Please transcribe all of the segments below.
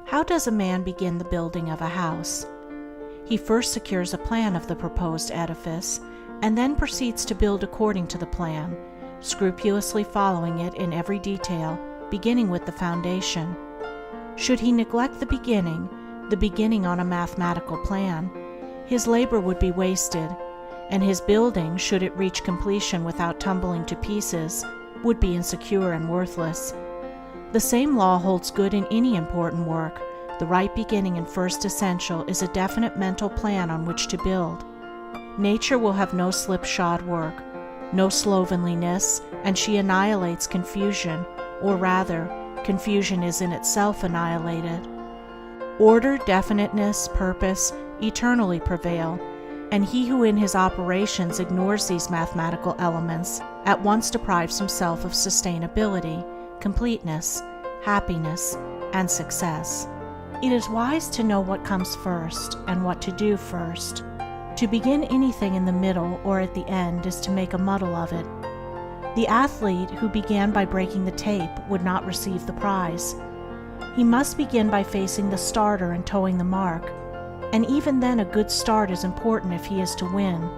How does a man begin the building of a house? He first secures a plan of the proposed edifice, and then proceeds to build according to the plan, scrupulously following it in every detail, beginning with the foundation. Should he neglect the beginning on a mathematical plan, his labor would be wasted, and his building, should it reach completion without tumbling to pieces, would be insecure and worthless. The same law holds good in any important work. The right beginning and first essential is a definite mental plan on which to build. Nature will have no slipshod work, no slovenliness, and she annihilates confusion, or rather, confusion is in itself annihilated. Order, definiteness, purpose eternally prevail, and he who in his operations ignores these mathematical elements at once deprives himself of sustainability, completeness, happiness, and success. It is wise to know what comes first and what to do first. To begin anything in the middle or at the end is to make a muddle of it. The athlete who began by breaking the tape would not receive the prize. He must begin by facing the starter and toeing the mark, and even then a good start is important if he is to win.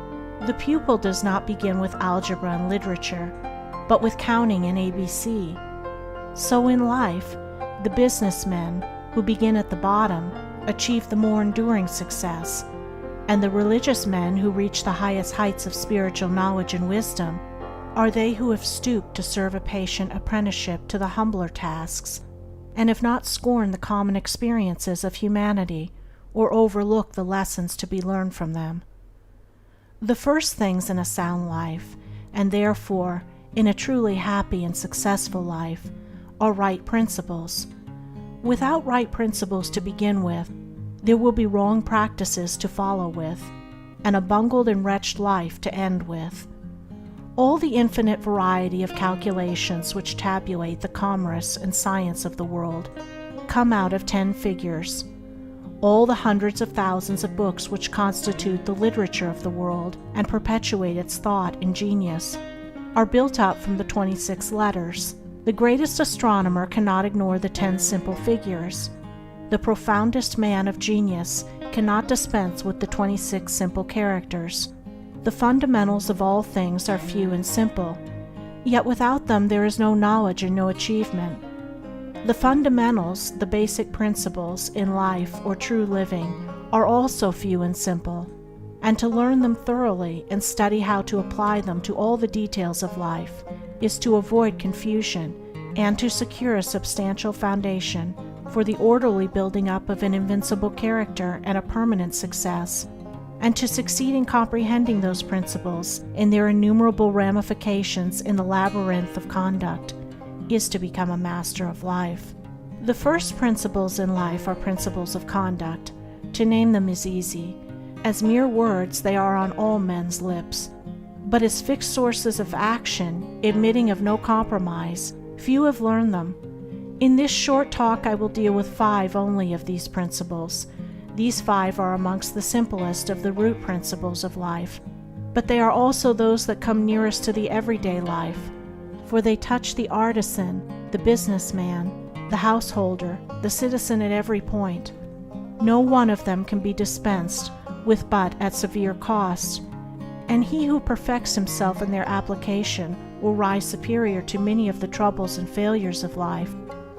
The pupil does not begin with algebra and literature, but with counting and ABC. So in life, the businessmen who begin at the bottom achieve the more enduring success, and the religious men who reach the highest heights of spiritual knowledge and wisdom are they who have stooped to serve a patient apprenticeship to the humbler tasks, and have not scorned the common experiences of humanity or overlooked the lessons to be learned from them. The first things in a sound life, and therefore in a truly happy and successful life, are right principles. Without right principles to begin with, there will be wrong practices to follow with, and a bungled and wretched life to end with. All the infinite variety of calculations which tabulate the commerce and science of the world come out of 10 figures. All the hundreds of thousands of books which constitute the literature of the world and perpetuate its thought and genius are built up from the 26 letters. The greatest astronomer cannot ignore the 10 simple figures. The profoundest man of genius cannot dispense with the 26 simple characters. The fundamentals of all things are few and simple, yet without them there is no knowledge and no achievement. The fundamentals, the basic principles in life or true living, are also few and simple, and to learn them thoroughly and study how to apply them to all the details of life is to avoid confusion and to secure a substantial foundation for the orderly building up of an invincible character and a permanent success. And to succeed in comprehending those principles in their innumerable ramifications in the labyrinth of conduct is to become a master of life. The first principles in life are principles of conduct. To name them is easy. As mere words, they are on all men's lips. But as fixed sources of action, admitting of no compromise, few have learned them. In this short talk I will deal with 5 only of these principles. These 5 are amongst the simplest of the root principles of life, but they are also those that come nearest to the everyday life, for they touch the artisan, the businessman, the householder, the citizen at every point. No one of them can be dispensed with but at severe cost, and he who perfects himself in their application will rise superior to many of the troubles and failures of life,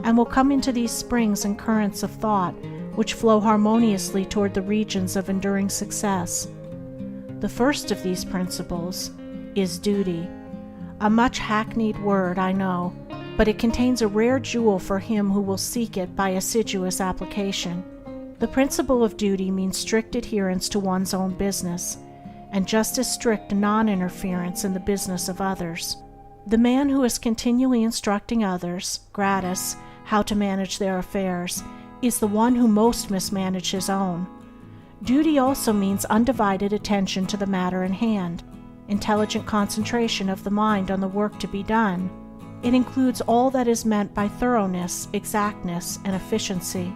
and will come into these springs and currents of thought which flow harmoniously toward the regions of enduring success. The first of these principles is duty. A much hackneyed word, I know, but it contains a rare jewel for him who will seek it by assiduous application. The principle of duty means strict adherence to one's own business, and just as strict non-interference in the business of others. The man who is continually instructing others, gratis, how to manage their affairs, is the one who most mismanages his own. Duty also means undivided attention to the matter in hand, intelligent concentration of the mind on the work to be done. It includes all that is meant by thoroughness, exactness, and efficiency.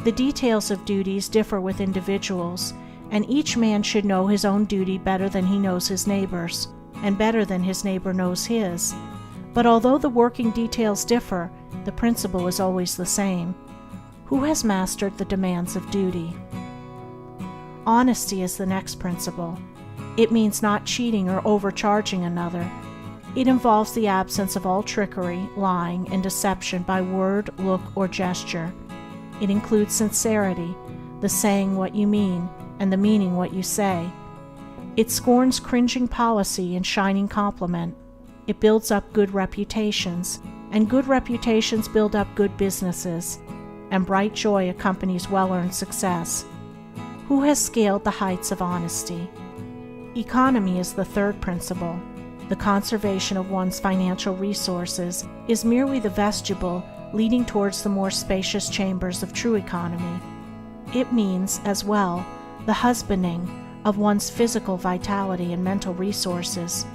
The details of duties differ with individuals, and each man should know his own duty better than he knows his neighbor's, and better than his neighbor knows his. But although the working details differ, the principle is always the same. Who has mastered the demands of duty? Honesty is the next principle. It means not cheating or overcharging another. It involves the absence of all trickery, lying, and deception by word, look, or gesture. It includes sincerity, the saying what you mean, and the meaning what you say. It scorns cringing policy and shining compliment. It builds up good reputations, and good reputations build up good businesses, and bright joy accompanies well-earned success. Who has scaled the heights of honesty? Economy is the third principle. The conservation of one's financial resources is merely the vestibule leading towards the more spacious chambers of true economy. It means, as well, the husbanding of one's physical vitality and mental resources.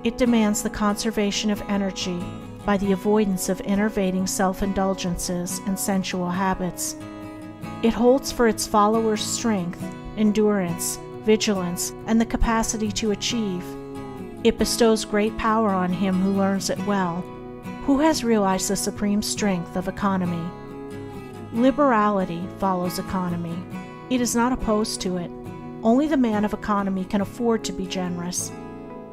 It demands the conservation of energy by the avoidance of enervating self-indulgences and sensual habits. It holds for its followers strength, endurance, vigilance, and the capacity to achieve. It bestows great power on him who learns it well. Who has realized the supreme strength of economy? Liberality follows economy. It is not opposed to it. Only the man of economy can afford to be generous.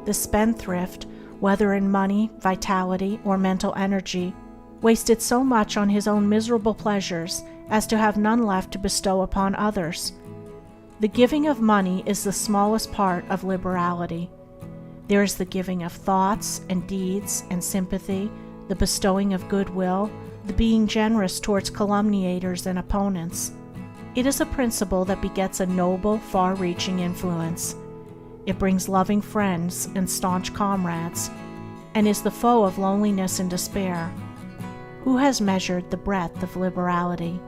The spendthrift, whether in money, vitality, or mental energy, wasted so much on his own miserable pleasures as to have none left to bestow upon others. The giving of money is the smallest part of liberality. There is the giving of thoughts and deeds and sympathy, the bestowing of goodwill, the being generous towards calumniators and opponents. It is a principle that begets a noble, far-reaching influence. It brings loving friends and staunch comrades, and is the foe of loneliness and despair. Who has measured the breadth of liberality?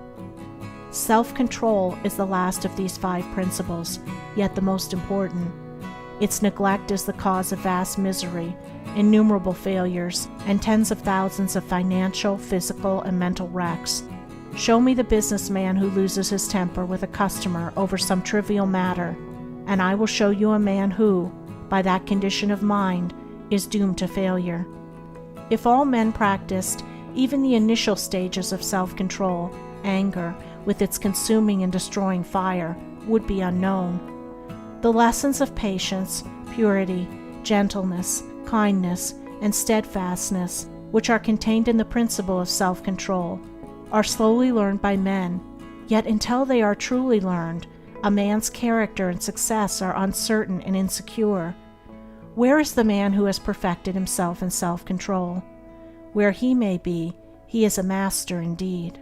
Self-control is the last of these 5 principles, yet the most important. Its neglect is the cause of vast misery, innumerable failures, and tens of thousands of financial, physical, and mental wrecks. Show me the businessman who loses his temper with a customer over some trivial matter, and I will show you a man who, by that condition of mind, is doomed to failure. If all men practiced even the initial stages of self-control, anger, with its consuming and destroying fire, would be unknown. The lessons of patience, purity, gentleness, kindness, and steadfastness, which are contained in the principle of self-control, are slowly learned by men, yet until they are truly learned, a man's character and success are uncertain and insecure. Where is the man who has perfected himself in self-control? Where he may be, he is a master indeed.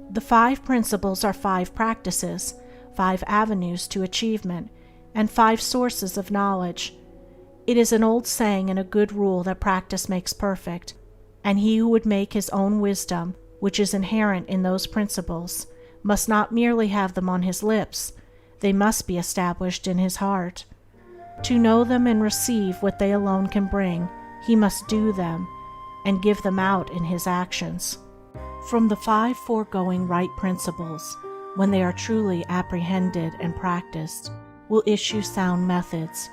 The 5 principles are 5 practices, 5 avenues to achievement, and 5 sources of knowledge. It is an old saying and a good rule that practice makes perfect, and he who would make his own wisdom, which is inherent in those principles, must not merely have them on his lips, they must be established in his heart. To know them and receive what they alone can bring, he must do them, and give them out in his actions. From the 5 foregoing right principles, when they are truly apprehended and practiced, will issue sound methods.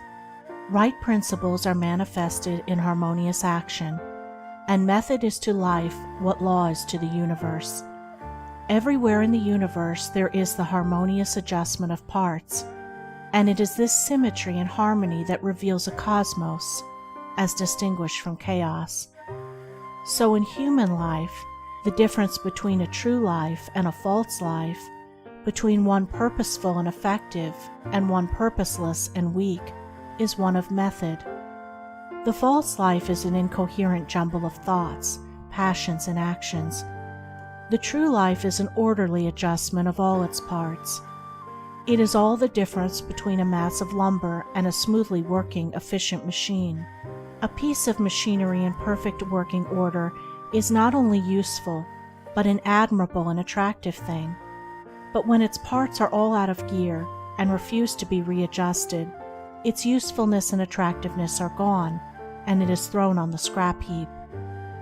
Right principles are manifested in harmonious action, and method is to life what law is to the universe. Everywhere in the universe there is the harmonious adjustment of parts, and it is this symmetry and harmony that reveals a cosmos, as distinguished from chaos. So in human life, the difference between a true life and a false life, between one purposeful and effective and one purposeless and weak, is one of method. The false life is an incoherent jumble of thoughts, passions, and actions. The true life is an orderly adjustment of all its parts. It is all the difference between a mass of lumber and a smoothly working, efficient machine. A piece of machinery in perfect working order is not only useful, but an admirable and attractive thing. But when its parts are all out of gear and refuse to be readjusted, its usefulness and attractiveness are gone, and it is thrown on the scrap heap.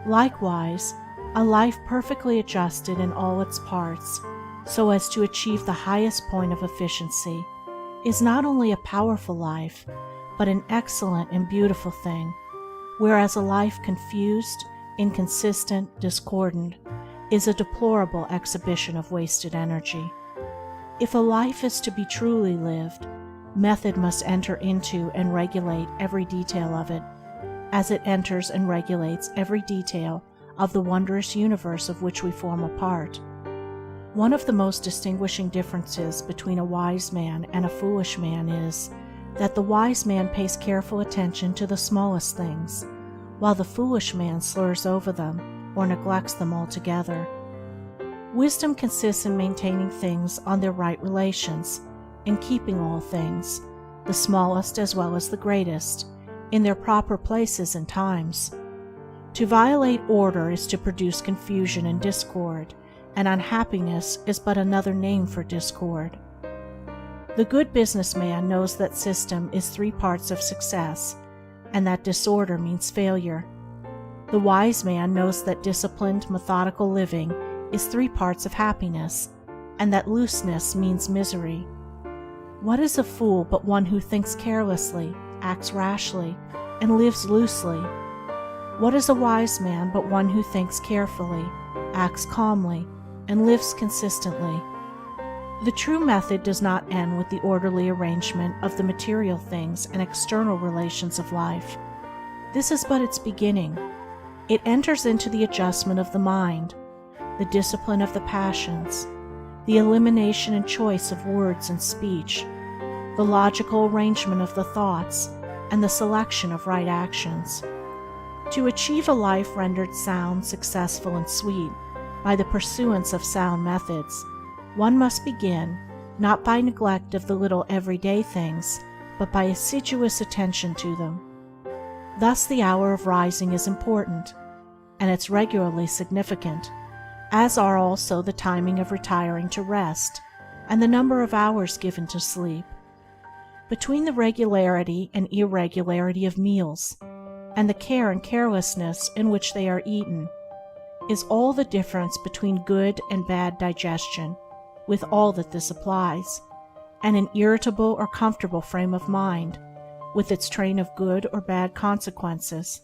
Likewise, a life perfectly adjusted in all its parts, so as to achieve the highest point of efficiency, is not only a powerful life, but an excellent and beautiful thing, whereas a life confused, inconsistent, discordant, is a deplorable exhibition of wasted energy. If a life is to be truly lived, method must enter into and regulate every detail of it, as it enters and regulates every detail of the wondrous universe of which we form a part. One of the most distinguishing differences between a wise man and a foolish man is that the wise man pays careful attention to the smallest things, while the foolish man slurs over them or neglects them altogether. Wisdom consists in maintaining things on their right relations, in keeping all things, the smallest as well as the greatest, in their proper places and times. To violate order is to produce confusion and discord, and unhappiness is but another name for discord. The good businessman knows that system is 3 parts of success, and that disorder means failure. The wise man knows that disciplined, methodical living is 3 parts of happiness, and that looseness means misery. What is a fool but one who thinks carelessly, acts rashly, and lives loosely? What is a wise man but one who thinks carefully, acts calmly, and lives consistently? The true method does not end with the orderly arrangement of the material things and external relations of life. This is but its beginning. It enters into the adjustment of the mind, the discipline of the passions, the elimination and choice of words and speech, the logical arrangement of the thoughts, and the selection of right actions. To achieve a life rendered sound, successful, and sweet by the pursuance of sound methods, one must begin, not by neglect of the little everyday things, but by assiduous attention to them. Thus the hour of rising is important, and it's regularly significant, as are also the timing of retiring to rest, and the number of hours given to sleep. Between the regularity and irregularity of meals, and the care and carelessness in which they are eaten, is all the difference between good and bad digestion, with all that this applies, and an irritable or comfortable frame of mind, with its train of good or bad consequences.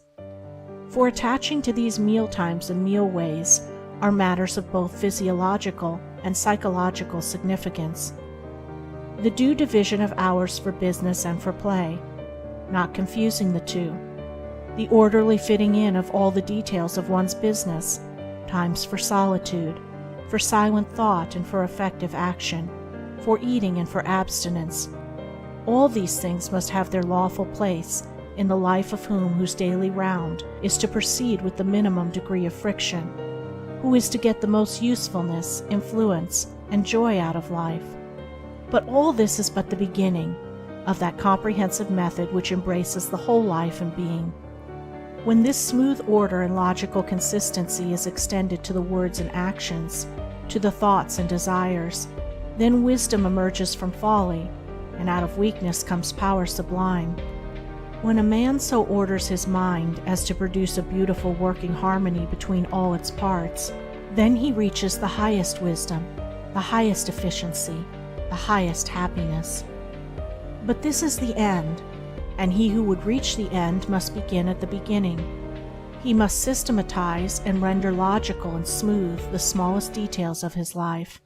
For attaching to these meal times and meal ways are matters of both physiological and psychological significance. The due division of hours for business and for play, not confusing the two. The orderly fitting in of all the details of one's business, times for solitude, for silent thought and for effective action, for eating and for abstinence. All these things must have their lawful place in the life of whose daily round is to proceed with the minimum degree of friction, who is to get the most usefulness, influence, and joy out of life. But all this is but the beginning of that comprehensive method which embraces the whole life and being. When this smooth order and logical consistency is extended to the words and actions, to the thoughts and desires, then wisdom emerges from folly, and out of weakness comes power sublime. When a man so orders his mind as to produce a beautiful working harmony between all its parts, then he reaches the highest wisdom, the highest efficiency, the highest happiness. But this is the end, and he who would reach the end must begin at the beginning. He must systematize and render logical and smooth the smallest details of his life,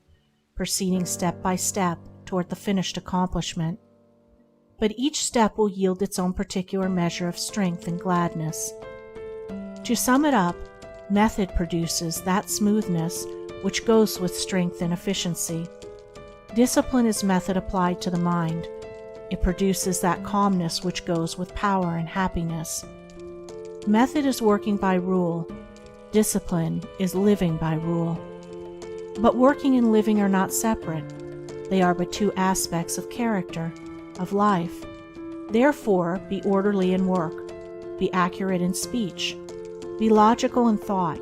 proceeding step by step toward the finished accomplishment. But each step will yield its own particular measure of strength and gladness. To sum it up, method produces that smoothness which goes with strength and efficiency. Discipline is method applied to the mind. It produces that calmness which goes with power and happiness. Method is working by rule. Discipline is living by rule. But working and living are not separate. They are but 2 aspects of character, of life. Therefore, be orderly in work, be accurate in speech, be logical in thought.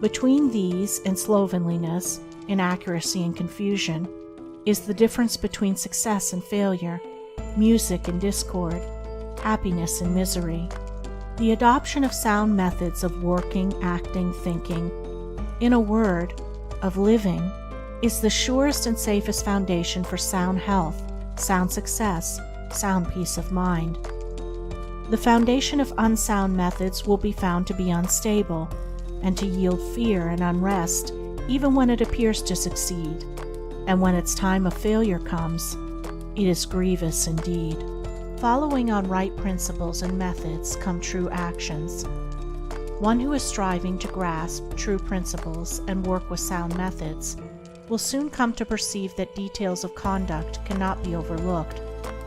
Between these and slovenliness, inaccuracy and confusion, is the difference between success and failure, music and discord, happiness and misery. The adoption of sound methods of working, acting, thinking, in a word, of living, is the surest and safest foundation for sound health, sound success, sound peace of mind. The foundation of unsound methods will be found to be unstable, and to yield fear and unrest even when it appears to succeed, and when its time of failure comes, it is grievous indeed. Following on right principles and methods come true actions. One who is striving to grasp true principles and work with sound methods will soon come to perceive that details of conduct cannot be overlooked,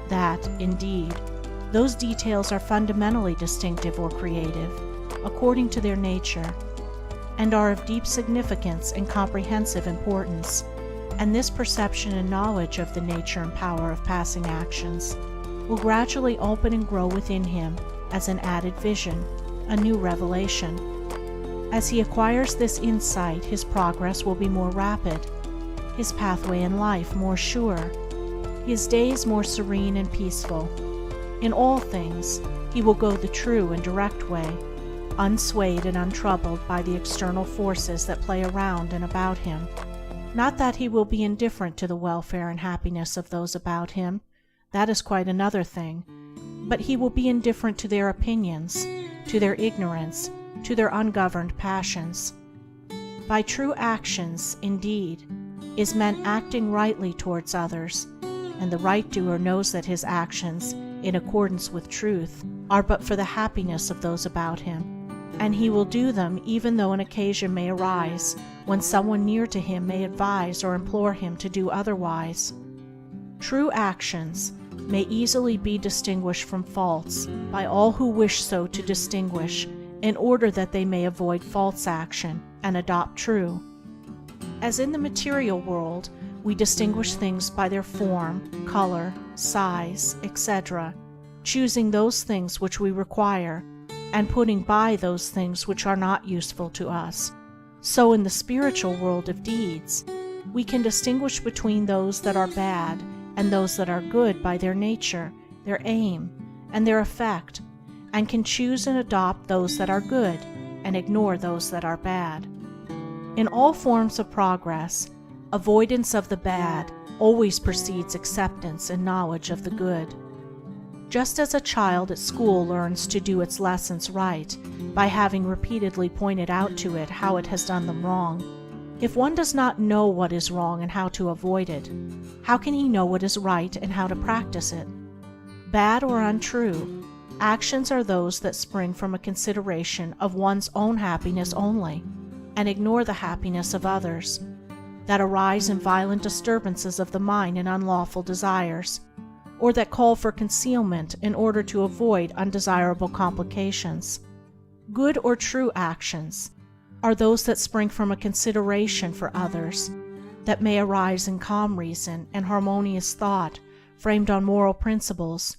that, indeed, those details are fundamentally distinctive or creative, according to their nature, and are of deep significance and comprehensive importance, and this perception and knowledge of the nature and power of passing actions will gradually open and grow within him as an added vision, a new revelation. As he acquires this insight, his progress will be more rapid, his pathway in life more sure, his days more serene and peaceful. In all things, he will go the true and direct way, unswayed and untroubled by the external forces that play around and about him. Not that he will be indifferent to the welfare and happiness of those about him, that is quite another thing, but he will be indifferent to their opinions, to their ignorance, to their ungoverned passions. By true actions, indeed, is meant acting rightly towards others, and the right doer knows that his actions, in accordance with truth, are but for the happiness of those about him, and he will do them even though an occasion may arise when someone near to him may advise or implore him to do otherwise. True actions may easily be distinguished from false by all who wish so to distinguish, in order that they may avoid false action and adopt true. As in the material world, we distinguish things by their form, color, size, etc., choosing those things which we require, and putting by those things which are not useful to us. So in the spiritual world of deeds, we can distinguish between those that are bad and those that are good by their nature, their aim, and their effect, and can choose and adopt those that are good and ignore those that are bad. In all forms of progress, avoidance of the bad always precedes acceptance and knowledge of the good. Just as a child at school learns to do its lessons right by having repeatedly pointed out to it how it has done them wrong, if one does not know what is wrong and how to avoid it, how can he know what is right and how to practice it? Bad or untrue, actions are those that spring from a consideration of one's own happiness only, and ignore the happiness of others, that arise in violent disturbances of the mind and unlawful desires, or that call for concealment in order to avoid undesirable complications. Good or true actions are those that spring from a consideration for others, that may arise in calm reason and harmonious thought framed on moral principles,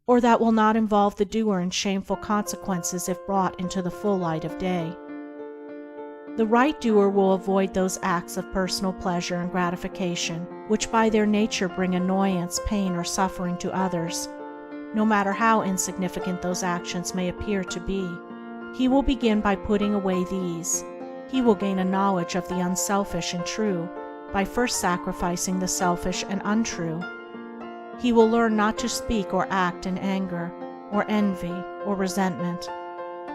or that will not involve the doer in shameful consequences if brought into the full light of day. The right doer will avoid those acts of personal pleasure and gratification which by their nature bring annoyance, pain, or suffering to others, no matter how insignificant those actions may appear to be. He will begin by putting away these. He will gain a knowledge of the unselfish and true by first sacrificing the selfish and untrue. He will learn not to speak or act in anger, or envy, or resentment,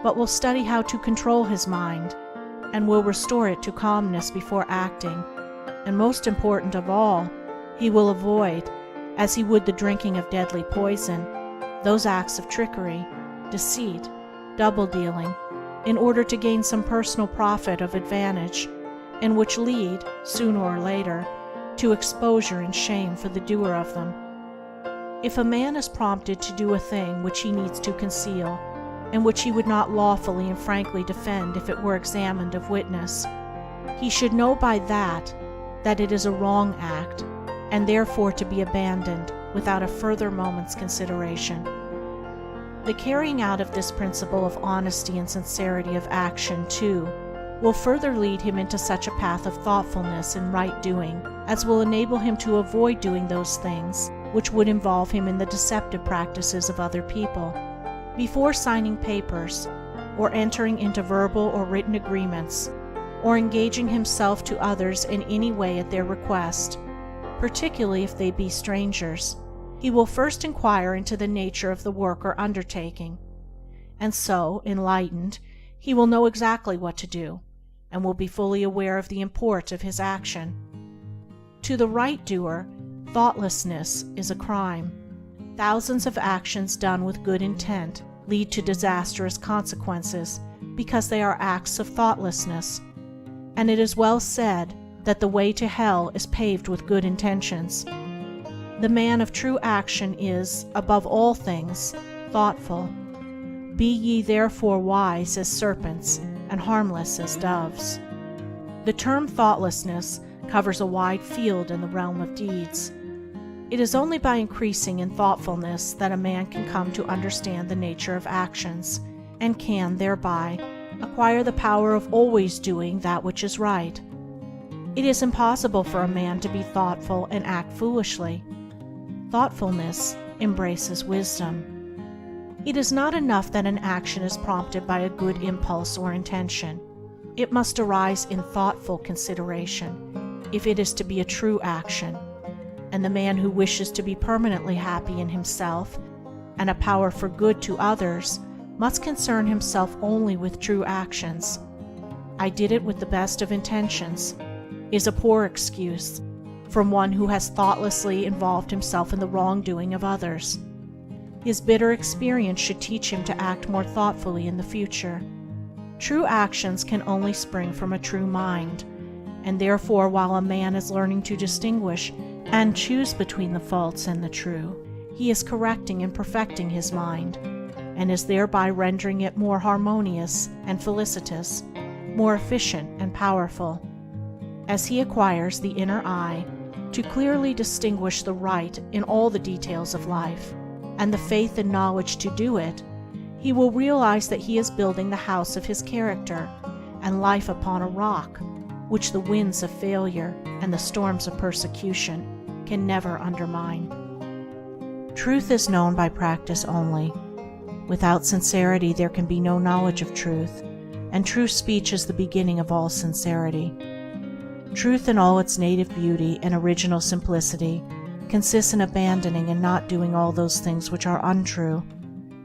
but will study how to control his mind, and will restore it to calmness before acting, and most important of all, he will avoid, as he would the drinking of deadly poison, those acts of trickery, deceit, double-dealing, in order to gain some personal profit of advantage, and which lead, sooner or later, to exposure and shame for the doer of them. If a man is prompted to do a thing which he needs to conceal, and which he would not lawfully and frankly defend if it were examined of witness, he should know by that it is a wrong act, and therefore to be abandoned without a further moment's consideration. The carrying out of this principle of honesty and sincerity of action, too, will further lead him into such a path of thoughtfulness and right doing as will enable him to avoid doing those things which would involve him in the deceptive practices of other people. Before signing papers, or entering into verbal or written agreements, or engaging himself to others in any way at their request, particularly if they be strangers, he will first inquire into the nature of the work or undertaking, and so, enlightened, he will know exactly what to do, and will be fully aware of the import of his action. To the right doer, thoughtlessness is a crime. Thousands of actions done with good intent lead to disastrous consequences because they are acts of thoughtlessness. And it is well said that the way to hell is paved with good intentions. The man of true action is, above all things, thoughtful. Be ye therefore wise as serpents and harmless as doves. The term thoughtlessness covers a wide field in the realm of deeds. It is only by increasing in thoughtfulness that a man can come to understand the nature of actions, and can, thereby, acquire the power of always doing that which is right. It is impossible for a man to be thoughtful and act foolishly. Thoughtfulness embraces wisdom. It is not enough that an action is prompted by a good impulse or intention. It must arise in thoughtful consideration, if it is to be a true action. And the man who wishes to be permanently happy in himself and a power for good to others must concern himself only with true actions. "I did it with the best of intentions" is a poor excuse from one who has thoughtlessly involved himself in the wrongdoing of others. His bitter experience should teach him to act more thoughtfully in the future. True actions can only spring from a true mind, and therefore while a man is learning to distinguish and choose between the false and the true, he is correcting and perfecting his mind, and is thereby rendering it more harmonious and felicitous, more efficient and powerful. As he acquires the inner eye to clearly distinguish the right in all the details of life, and the faith and knowledge to do it, he will realize that he is building the house of his character and life upon a rock, which the winds of failure and the storms of persecution can never undermine. Truth is known by practice only. Without sincerity there can be no knowledge of truth, and true speech is the beginning of all sincerity. Truth in all its native beauty and original simplicity consists in abandoning and not doing all those things which are untrue,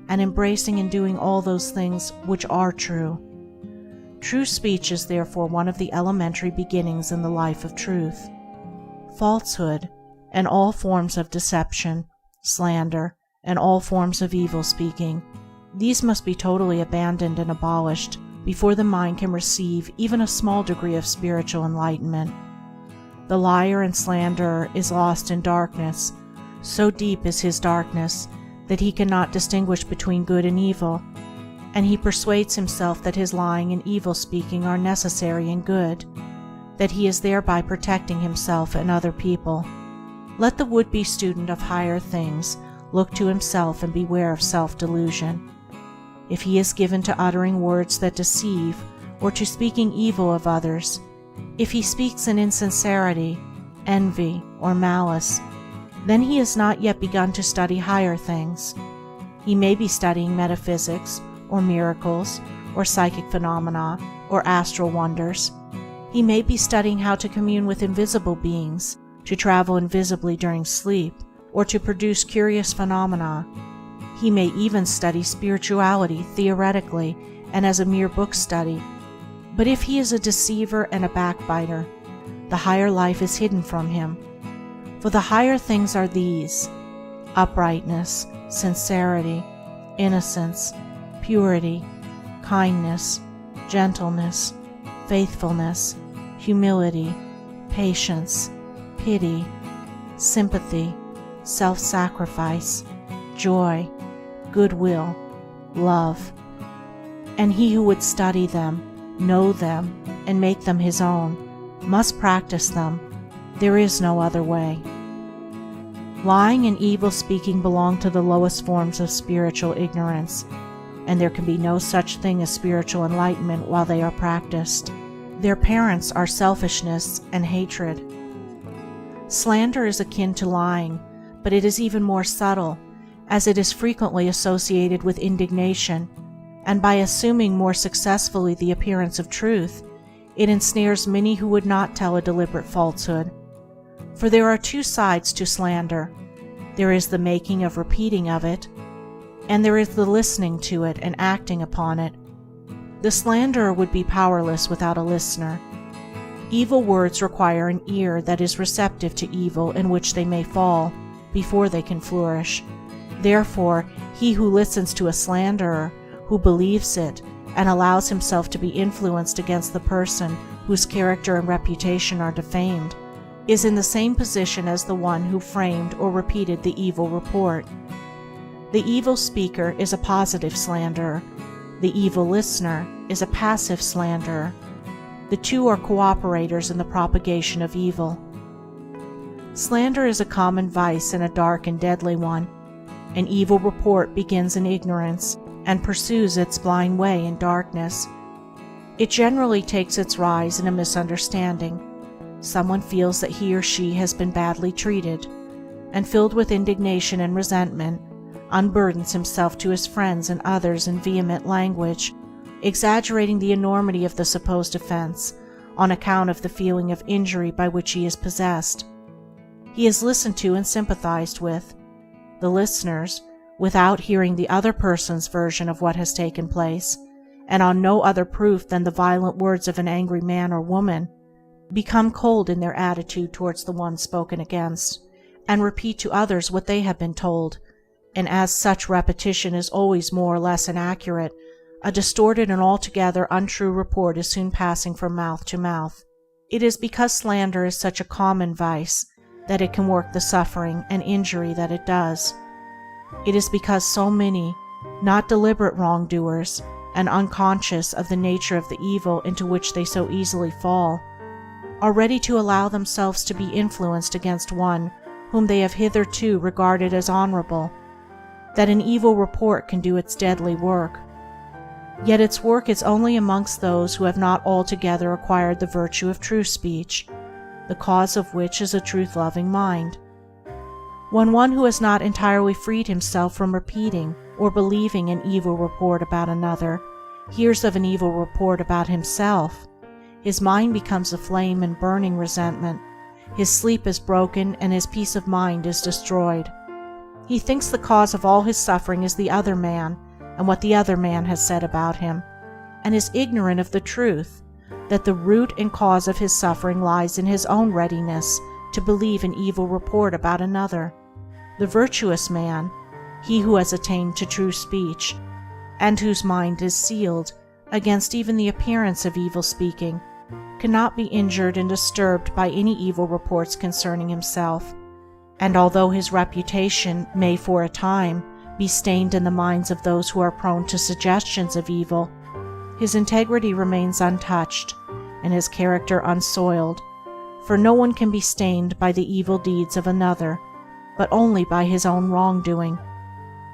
and embracing and doing all those things which are true. True speech is therefore one of the elementary beginnings in the life of truth. Falsehood, and all forms of deception, slander, and all forms of evil speaking, these must be totally abandoned and abolished before the mind can receive even a small degree of spiritual enlightenment. The liar and slanderer is lost in darkness. So deep is his darkness that he cannot distinguish between good and evil, and he persuades himself that his lying and evil speaking are necessary and good, that he is thereby protecting himself and other people. Let the would-be student of higher things look to himself and beware of self-delusion. If he is given to uttering words that deceive, or to speaking evil of others, if he speaks in insincerity, envy, or malice, then he has not yet begun to study higher things. He may be studying metaphysics, or miracles, or psychic phenomena, or astral wonders. He may be studying how to commune with invisible beings, to travel invisibly during sleep, or to produce curious phenomena. He may even study spirituality theoretically and as a mere book study. But if he is a deceiver and a backbiter, the higher life is hidden from him. For the higher things are these: uprightness, sincerity, innocence, purity, kindness, gentleness, faithfulness, humility, patience, pity, sympathy, self-sacrifice, joy, goodwill, love. And he who would study them, know them, and make them his own, must practice them. There is no other way. Lying and evil speaking belong to the lowest forms of spiritual ignorance, and there can be no such thing as spiritual enlightenment while they are practiced. Their parents are selfishness and hatred. Slander is akin to lying, but it is even more subtle, as it is frequently associated with indignation, and by assuming more successfully the appearance of truth, it ensnares many who would not tell a deliberate falsehood. For there are two sides to slander. There is the making of repeating of it, and there is the listening to it and acting upon it. The slanderer would be powerless without a listener. Evil words require an ear that is receptive to evil in which they may fall, before they can flourish. Therefore, he who listens to a slanderer, who believes it, and allows himself to be influenced against the person whose character and reputation are defamed, is in the same position as the one who framed or repeated the evil report. The evil speaker is a positive slanderer. The evil listener is a passive slanderer. The two are cooperators in the propagation of evil. Slander is a common vice and a dark and deadly one. An evil report begins in ignorance and pursues its blind way in darkness. It generally takes its rise in a misunderstanding. Someone feels that he or she has been badly treated, and filled with indignation and resentment, unburdens himself to his friends and others in vehement language, exaggerating the enormity of the supposed offense on account of the feeling of injury by which he is possessed. He is listened to and sympathized with. The listeners, without hearing the other person's version of what has taken place, and on no other proof than the violent words of an angry man or woman, become cold in their attitude towards the one spoken against, and repeat to others what they have been told, and as such repetition is always more or less inaccurate, a distorted and altogether untrue report is soon passing from mouth to mouth. It is because slander is such a common vice that it can work the suffering and injury that it does. It is because so many, not deliberate wrongdoers, and unconscious of the nature of the evil into which they so easily fall, are ready to allow themselves to be influenced against one whom they have hitherto regarded as honorable, that an evil report can do its deadly work. Yet its work is only amongst those who have not altogether acquired the virtue of true speech, the cause of which is a truth-loving mind. When one who has not entirely freed himself from repeating or believing an evil report about another hears of an evil report about himself, his mind becomes aflame in burning resentment, his sleep is broken, and his peace of mind is destroyed. He thinks the cause of all his suffering is the other man and what the other man has said about him, and is ignorant of the truth that the root and cause of his suffering lies in his own readiness to believe an evil report about another. The virtuous man, he who has attained to true speech, and whose mind is sealed against even the appearance of evil speaking, cannot be injured and disturbed by any evil reports concerning himself, and although his reputation may for a time be stained in the minds of those who are prone to suggestions of evil, his integrity remains untouched and his character unsoiled, for no one can be stained by the evil deeds of another, but only by his own wrongdoing.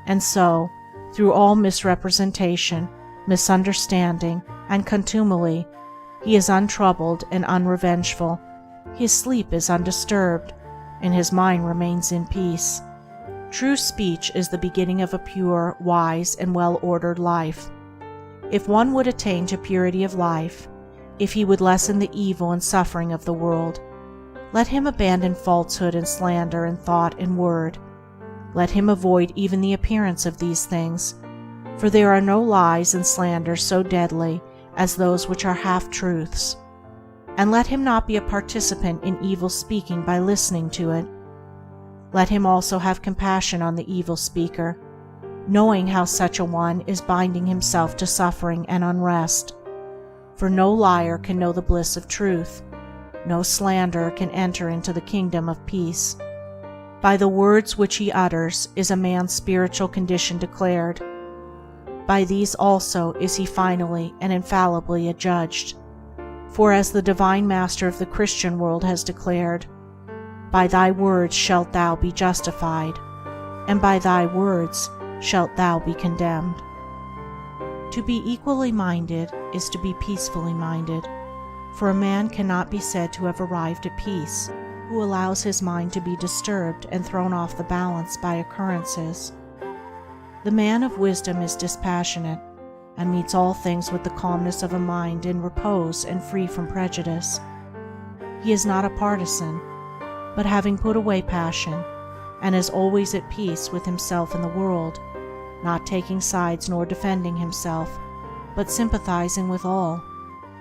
And so, through all misrepresentation, misunderstanding, and contumely, he is untroubled and unrevengeful, his sleep is undisturbed, and his mind remains in peace. True speech is the beginning of a pure, wise, and well-ordered life. If one would attain to purity of life, if he would lessen the evil and suffering of the world, let him abandon falsehood and slander in thought and word. Let him avoid even the appearance of these things, for there are no lies and slanders so deadly as those which are half-truths. And let him not be a participant in evil speaking by listening to it. Let him also have compassion on the evil speaker, knowing how such a one is binding himself to suffering and unrest. For no liar can know the bliss of truth, no slanderer can enter into the kingdom of peace. By the words which he utters is a man's spiritual condition declared. By these also is he finally and infallibly adjudged. For as the divine Master of the Christian world has declared, "By thy words shalt thou be justified, and by thy words shalt thou be condemned." To be equally minded is to be peacefully minded, for a man cannot be said to have arrived at peace who allows his mind to be disturbed and thrown off the balance by occurrences. The man of wisdom is dispassionate, and meets all things with the calmness of a mind in repose and free from prejudice. He is not a partisan, but having put away passion, and is always at peace with himself and the world, not taking sides nor defending himself, but sympathizing with all.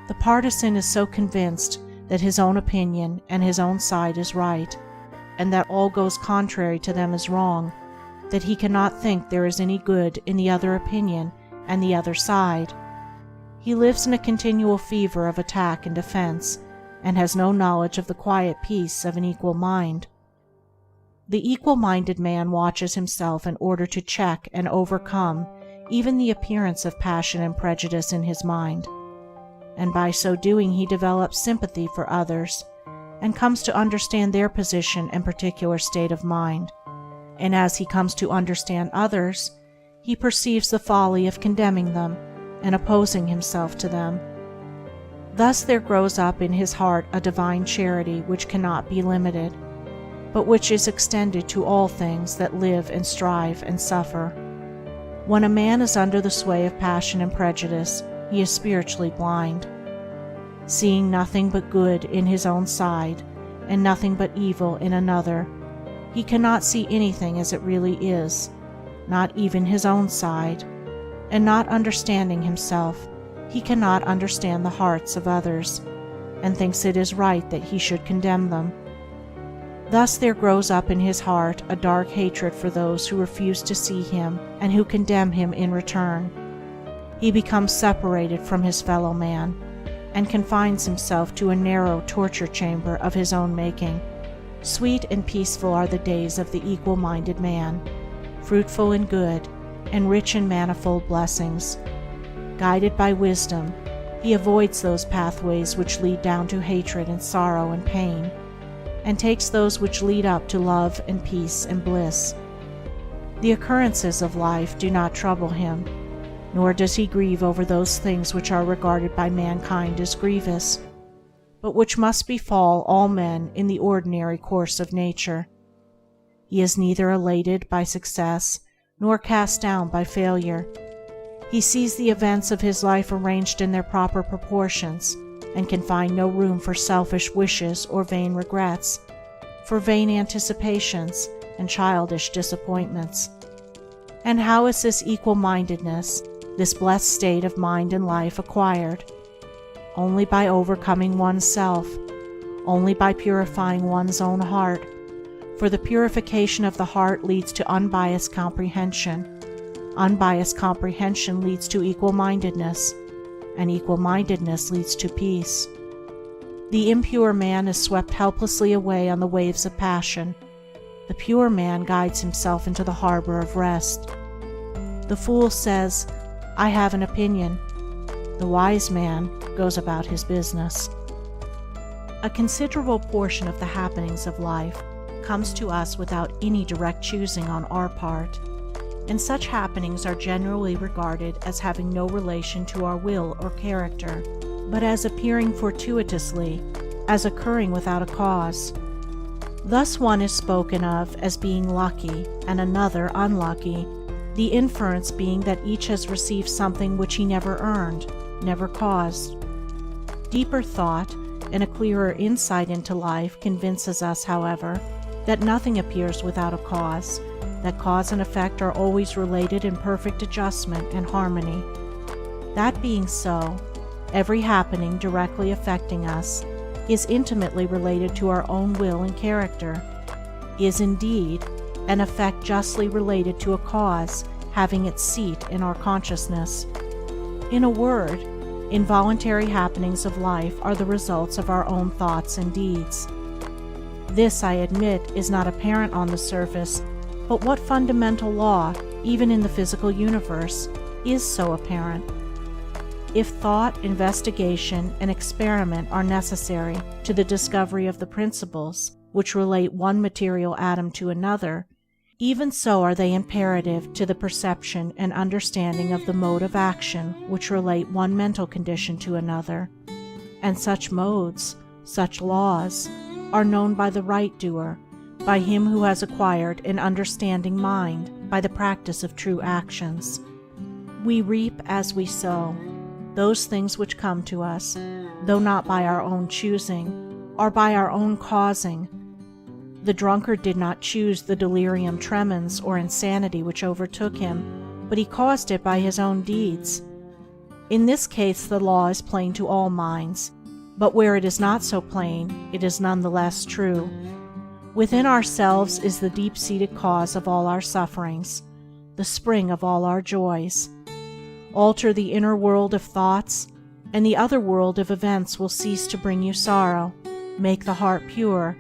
The partisan is so convinced that his own opinion and his own side is right, and that all goes contrary to them is wrong, that he cannot think there is any good in the other opinion and the other side. He lives in a continual fever of attack and defense, and has no knowledge of the quiet peace of an equal mind. The equal-minded man watches himself in order to check and overcome even the appearance of passion and prejudice in his mind, and by so doing he develops sympathy for others, and comes to understand their position and particular state of mind, and as he comes to understand others, he perceives the folly of condemning them and opposing himself to them. Thus there grows up in his heart a divine charity which cannot be limited, but which is extended to all things that live and strive and suffer. When a man is under the sway of passion and prejudice, he is spiritually blind. Seeing nothing but good in his own side, and nothing but evil in another, he cannot see anything as it really is, not even his own side, and not understanding himself, he cannot understand the hearts of others, and thinks it is right that he should condemn them. Thus there grows up in his heart a dark hatred for those who refuse to see him and who condemn him in return. He becomes separated from his fellow man, and confines himself to a narrow torture chamber of his own making. Sweet and peaceful are the days of the equal-minded man, fruitful in good, and rich in manifold blessings. Guided by wisdom, he avoids those pathways which lead down to hatred and sorrow and pain, and takes those which lead up to love and peace and bliss. The occurrences of life do not trouble him, nor does he grieve over those things which are regarded by mankind as grievous, but which must befall all men in the ordinary course of nature. He is neither elated by success nor cast down by failure. He sees the events of his life arranged in their proper proportions, and can find no room for selfish wishes or vain regrets, for vain anticipations and childish disappointments. And how is this equal-mindedness, this blessed state of mind and life, acquired? Only by overcoming oneself, only by purifying one's own heart, for the purification of the heart leads to unbiased comprehension. Unbiased comprehension leads to equal-mindedness, and equal-mindedness leads to peace. The impure man is swept helplessly away on the waves of passion. The pure man guides himself into the harbor of rest. The fool says, "I have an opinion." The wise man goes about his business. A considerable portion of the happenings of life comes to us without any direct choosing on our part, and such happenings are generally regarded as having no relation to our will or character, but as appearing fortuitously, as occurring without a cause. Thus one is spoken of as being lucky and another unlucky, the inference being that each has received something which he never earned, never caused. Deeper thought and a clearer insight into life convinces us, however, that nothing appears without a cause, that cause and effect are always related in perfect adjustment and harmony. That being so, every happening directly affecting us is intimately related to our own will and character, is indeed an effect justly related to a cause having its seat in our consciousness. In a word, involuntary happenings of life are the results of our own thoughts and deeds. This, I admit, is not apparent on the surface, but what fundamental law, even in the physical universe, is so apparent? If thought, investigation, and experiment are necessary to the discovery of the principles which relate one material atom to another, even so are they imperative to the perception and understanding of the mode of action which relate one mental condition to another, and such modes, such laws, are known by the right doer, by him who has acquired an understanding mind by the practice of true actions. We reap as we sow. Those things which come to us, though not by our own choosing, are by our own causing. The drunkard did not choose the delirium tremens or insanity which overtook him, but he caused it by his own deeds. In this case, the law is plain to all minds, but where it is not so plain, it is nonetheless true. Within ourselves is the deep-seated cause of all our sufferings, the spring of all our joys. Alter the inner world of thoughts, and the other world of events will cease to bring you sorrow. Make the heart pure,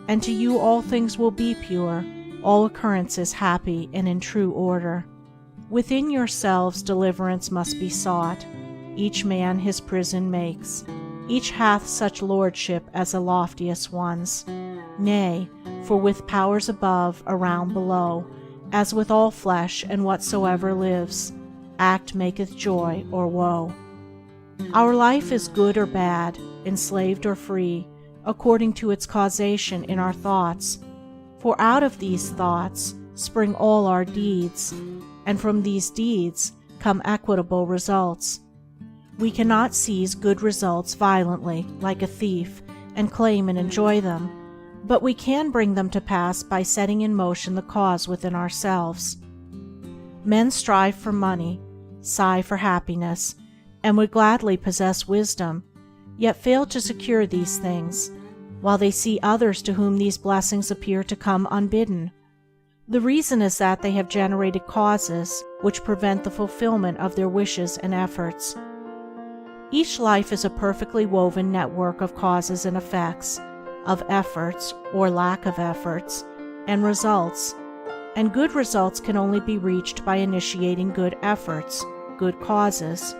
and to you all things will be pure, all occurrences happy and in true order. Within yourselves deliverance must be sought. Each man his prison makes. Each hath such lordship as the loftiest ones. Nay, for with powers above, around, below, as with all flesh and whatsoever lives, act maketh joy or woe. Our life is good or bad, enslaved or free, according to its causation in our thoughts. For out of these thoughts spring all our deeds, and from these deeds come equitable results. We cannot seize good results violently, like a thief, and claim and enjoy them, but we can bring them to pass by setting in motion the cause within ourselves. Men strive for money, sigh for happiness, and would gladly possess wisdom, yet fail to secure these things, while they see others to whom these blessings appear to come unbidden. The reason is that they have generated causes which prevent the fulfillment of their wishes and efforts. Each life is a perfectly woven network of causes and effects, of efforts or lack of efforts, and results, and good results can only be reached by initiating good efforts, good causes.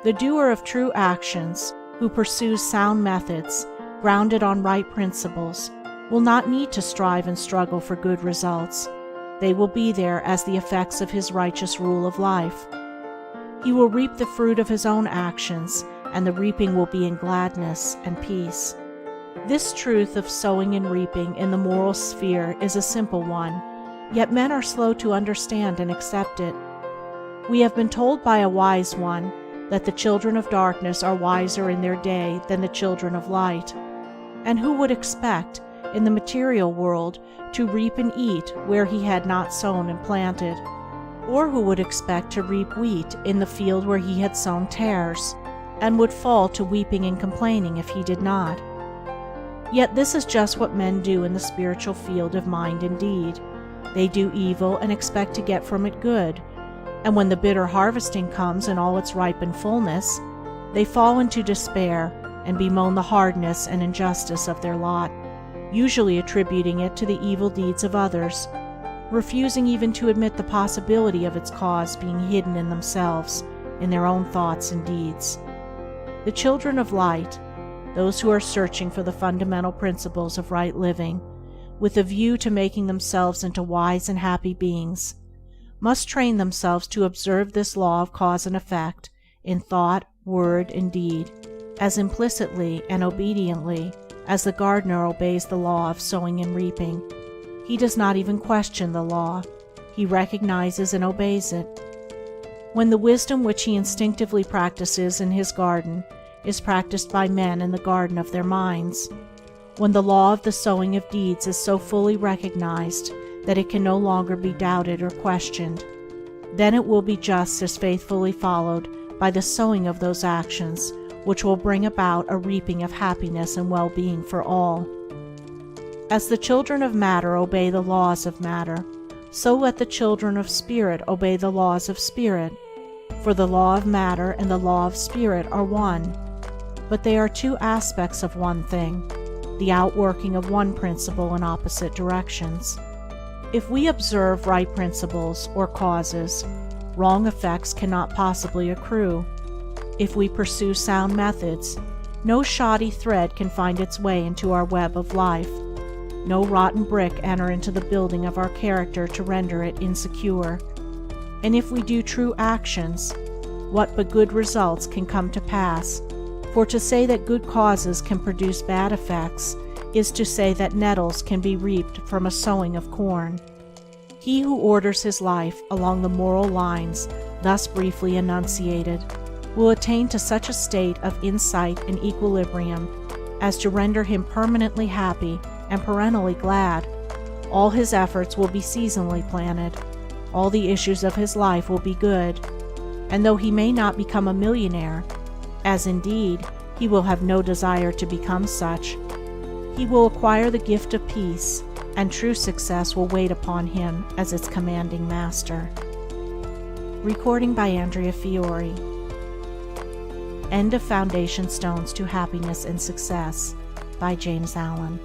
The doer of true actions, who pursues sound methods, grounded on right principles, will not need to strive and struggle for good results. They will be there as the effects of his righteous rule of life. He will reap the fruit of his own actions, and the reaping will be in gladness and peace. This truth of sowing and reaping in the moral sphere is a simple one, yet men are slow to understand and accept it. We have been told by a wise one that the children of darkness are wiser in their day than the children of light. And who would expect, in the material world, to reap and eat where he had not sown and planted? Or who would expect to reap wheat in the field where he had sown tares, and would fall to weeping and complaining if he did not? Yet this is just what men do in the spiritual field of mind and deed. They do evil and expect to get from it good, and when the bitter harvesting comes in all its ripened fullness, they fall into despair and bemoan the hardness and injustice of their lot, usually attributing it to the evil deeds of others, refusing even to admit the possibility of its cause being hidden in themselves, in their own thoughts and deeds. The children of light, those who are searching for the fundamental principles of right living, with a view to making themselves into wise and happy beings, must train themselves to observe this law of cause and effect in thought, word, and deed, as implicitly and obediently as the gardener obeys the law of sowing and reaping. He does not even question the law. He recognizes and obeys it. When the wisdom which he instinctively practices in his garden is practiced by men in the garden of their minds, when the law of the sowing of deeds is so fully recognized that it can no longer be doubted or questioned, then it will be just as faithfully followed by the sowing of those actions which will bring about a reaping of happiness and well-being for all. As the children of matter obey the laws of matter, so let the children of spirit obey the laws of spirit, for the law of matter and the law of spirit are one, but they are two aspects of one thing, the outworking of one principle in opposite directions. If we observe right principles or causes, wrong effects cannot possibly accrue. If we pursue sound methods, no shoddy thread can find its way into our web of life, no rotten brick enter into the building of our character to render it insecure. And if we do true actions, what but good results can come to pass? For to say that good causes can produce bad effects is to say that nettles can be reaped from a sowing of corn. He who orders his life along the moral lines thus briefly enunciated will attain to such a state of insight and equilibrium as to render him permanently happy and perennially glad. All his efforts will be seasonally planted. All the issues of his life will be good. And though he may not become a millionaire, as indeed he will have no desire to become such, he will acquire the gift of peace, and true success will wait upon him as its commanding master. Recording by Andrea Fiore. End of Foundation Stones to Happiness and Success by James Allen.